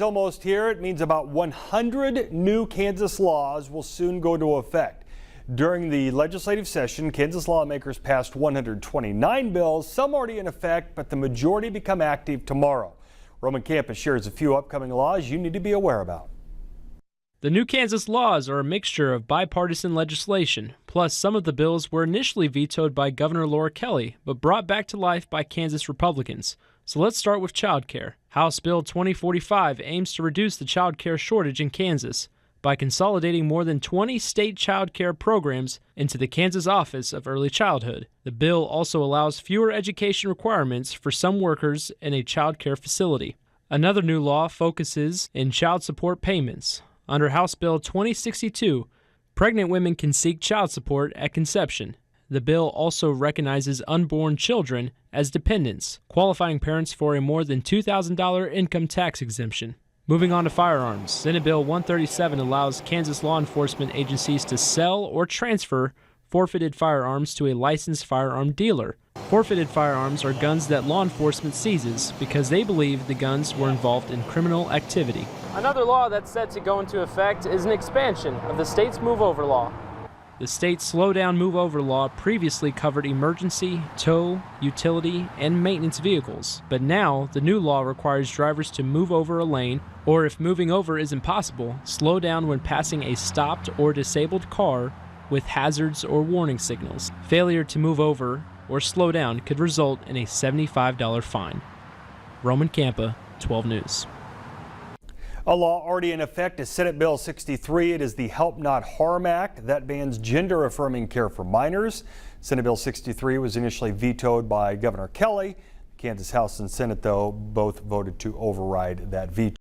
Almost here. It means about 100 new Kansas laws will soon go into effect. During the legislative session, Kansas lawmakers passed 129 bills, some already in effect, but the majority become active tomorrow. Roman Campa shares a few upcoming laws you need to be aware about. The new Kansas laws are a mixture of bipartisan legislation, plus some of the bills were initially vetoed by Governor Laura Kelly, but brought back to life by Kansas Republicans. So let's start with child care. House Bill 2045 aims to reduce the child care shortage in Kansas by consolidating more than 20 state child care programs into the Kansas Office of Early Childhood. The bill also allows fewer education requirements for some workers in a child care facility. Another new law focuses in child support payments. Under House Bill 2062, pregnant women can seek child support at conception. The bill also recognizes unborn children as dependents, qualifying parents for a more than $2,000 income tax exemption. Moving on to firearms, Senate Bill 137 allows Kansas law enforcement agencies to sell or transfer forfeited firearms to a licensed firearm dealer. Forfeited firearms are guns that law enforcement seizes because they believe the guns were involved in criminal activity. Another law that's set to go into effect is an expansion of the state's move-over law. The state's slow-down move-over law previously covered emergency, tow, utility, and maintenance vehicles, but now the new law requires drivers to move over a lane, or if moving over is impossible, slow down when passing a stopped or disabled car with hazards or warning signals. Failure to move over or slow down could result in a $75 fine. Roman Campa, 12 News. A law already in effect is Senate Bill 63. It is the Help Not Harm Act that bans gender-affirming care for minors. Senate Bill 63 was initially vetoed by Governor Kelly. Kansas House and Senate, though, both voted to override that veto.